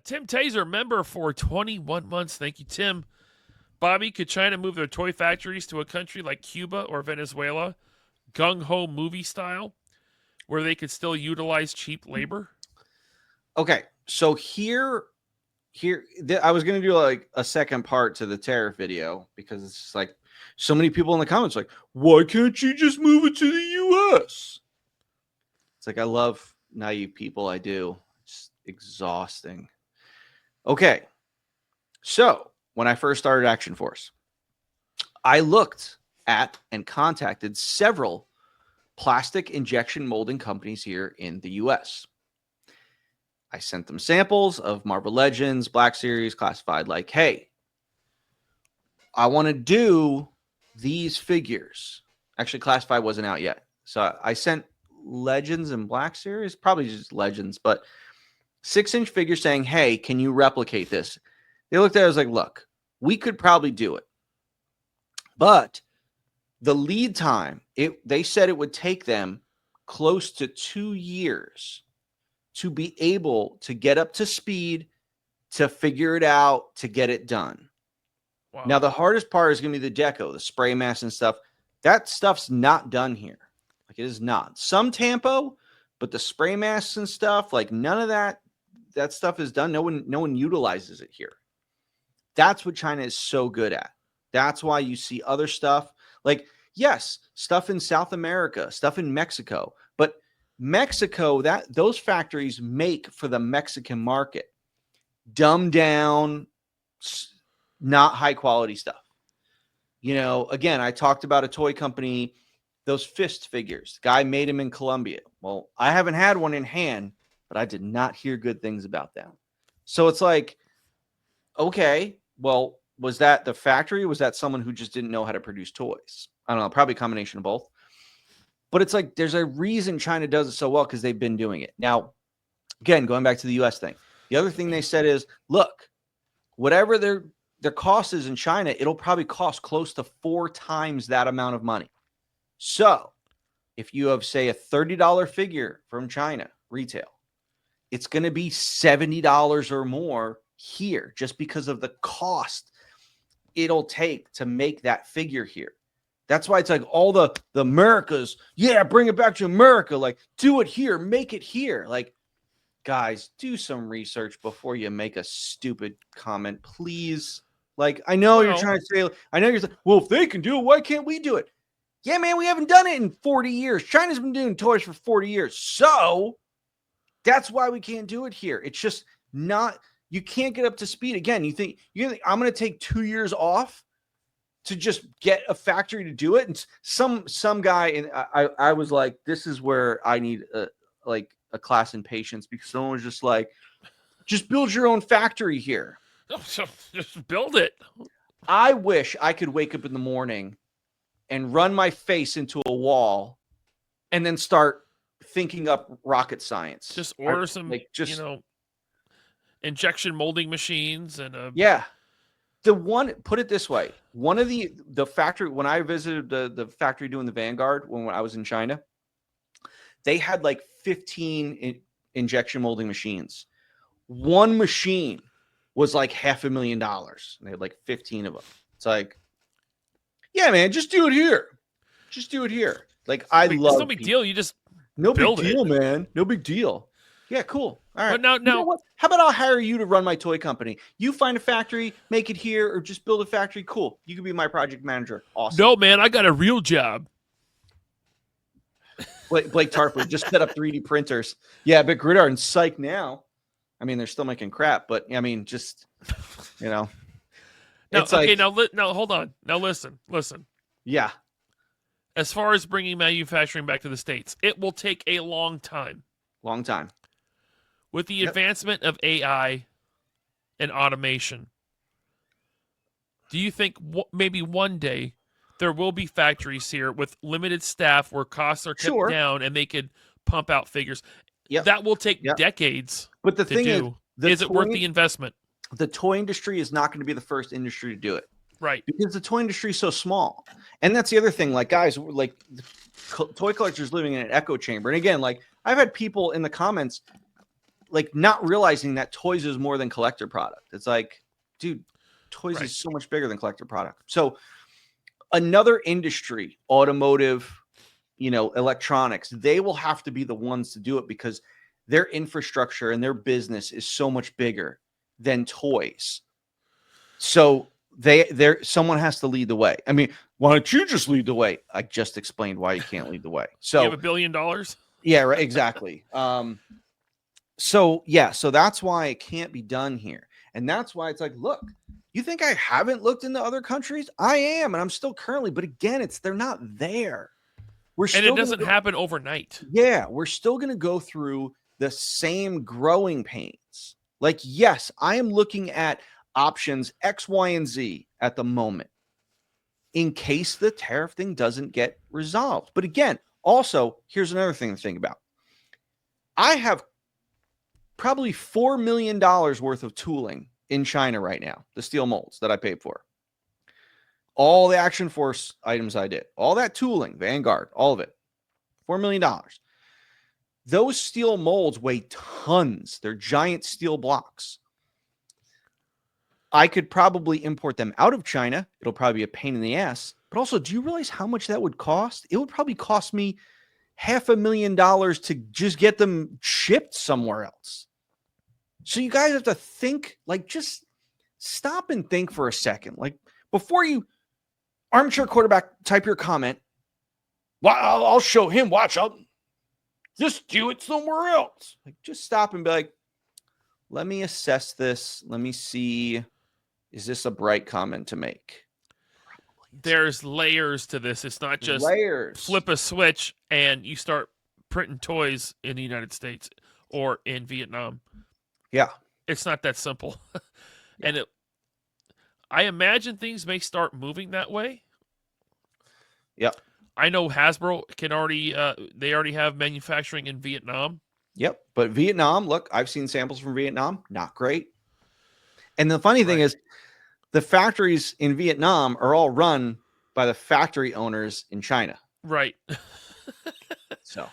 Tim Taser, member for 21 months. Thank you, Tim. Bobby, could China move their toy factories to a country like Cuba or Venezuela, gung-ho movie style, where they could still utilize cheap labor? Okay, so I was going to do like a second part to the tariff video because it's just like so many people in the comments like, why can't you just move it to the U.S.? It's like, I love naive people. I do. It's exhausting. Okay, so when I first started Action Force, I looked at and contacted several plastic injection molding companies here in the U.S. I sent them samples of Marvel Legends, Black Series, classified like, hey, I want to do these figures. Actually, classified wasn't out yet. So I sent Legends and Black Series, probably just Legends, but 6-inch figures saying, hey, can you replicate this? They looked at it, I was like, look, we could probably do it. But the lead time, they said it would take them close to 2 years to be able to get up to speed, to figure it out, to get it done. Wow. Now, the hardest part is going to be the deco, the spray mask and stuff. That stuff's not done here. Like, it is not. Some tampo, but the spray masks and stuff, like none of that stuff is done. No one utilizes it here. That's what China is so good at. That's why you see other stuff. Like, yes, stuff in South America, stuff in Mexico, but Mexico, those factories make for the Mexican market. Dumbed down, not high quality stuff. You know, again, I talked about a toy company, those fist figures. The guy made them in Colombia. Well, I haven't had one in hand, but I did not hear good things about them. So it's like, okay, well, was that the factory? Was that someone who just didn't know how to produce toys? I don't know, probably a combination of both. But it's like, there's a reason China does it so well because they've been doing it. Now, again, going back to the U.S. thing, the other thing they said is, look, whatever their cost is in China, it'll probably cost close to 4 times that amount of money. So if you have, say, a $30 figure from China retail, it's going to be $70 or more here just because of the cost it'll take to make that figure here. That's why it's like all the Americas, yeah, bring it back to America. Like, do it here, make it here. Like, guys, do some research before you make a stupid comment, please. Like, I know you're trying to say, well, if they can do it, why can't we do it? Yeah, man, we haven't done it in 40 years. China's been doing toys for 40 years. So that's why we can't do it here. It's just not, you can't get up to speed. Again, you think I'm going to take 2 years off to just get a factory to do it? And some guy, and I was like, this is where I need a class in patience, because someone was just like, just build your own factory here. Just build it. I wish I could wake up in the morning and run my face into a wall and then start thinking up rocket science. Just order injection molding machines and yeah. Put it this way, one of the factory, when I visited the factory doing the Vanguard when I was in China, they had like 15 injection molding machines. One machine was like $500,000. They had like 15 of them. It's like, yeah, man, just do it here. Just do it here. Like, it's no big deal. You just build big deal, man. No big deal. Yeah, cool. All right. But now, what? How about I'll hire you to run my toy company? You find a factory, make it here, or just build a factory. Cool. You can be my project manager. Awesome. No, man, I got a real job. Blake Tarpley just set up 3D printers. Yeah, but Gridiron's psych now. I mean, they're still making crap, but I mean, just, Now, okay, now hold on. Now listen. Yeah. As far as bringing manufacturing back to the States, it will take a long time. Long time. With the advancement of AI and automation, do you think maybe one day there will be factories here with limited staff where costs are kept down and they could pump out figures? Yep. That will take decades. But the thing is it worth the investment? The toy industry is not going to be the first industry to do it. Right. Because the toy industry is so small. And that's the other thing. Like, guys, like, toy collectors living in an echo chamber. And again, like, I've had people in the comments like not realizing that toys is more than collector product. It's like, dude, toys Right. is so much bigger than collector product. So another industry, automotive, electronics, they will have to be the ones to do it because their infrastructure and their business is so much bigger than toys. So someone has to lead the way. I mean, why don't you just lead the way? I just explained why you can't lead the way. So You have $1 billion? yeah, right, exactly. So that's why it can't be done here. And that's why it's like, look, you think I haven't looked into other countries? I am, and I'm still currently, but again, they're not there. And it doesn't happen overnight. Yeah, we're still going to go through the same growing pains. Like, yes, I am looking at options X, Y, and Z at the moment in case the tariff thing doesn't get resolved. But again, also, here's another thing to think about. I have probably $4 million worth of tooling in China right now, the steel molds that I paid for. All the Action Force items I did, all that tooling, Vanguard, all of it, $4 million. Those steel molds weigh tons. They're giant steel blocks. I could probably import them out of China. It'll probably be a pain in the ass. But also, do you realize how much that would cost? It would probably cost me $500,000 to just get them shipped somewhere else. So you guys have to think, like, just stop and think for a second. Like, before you armchair quarterback type your comment, well, I'll show him. Watch, I'll just do it somewhere else. Like, just stop and be like, let me assess this. Let me see. Is this a bright comment to make? There's layers to this. It's not just layers. Flip a switch and you start printing toys in the United States or in Vietnam. Yeah. It's not that simple. And I imagine things may start moving that way. Yep. I know Hasbro can already, they already have manufacturing in Vietnam. Yep. But Vietnam, look, I've seen samples from Vietnam. Not great. And the funny thing is, the factories in Vietnam are all run by the factory owners in China. Right. So,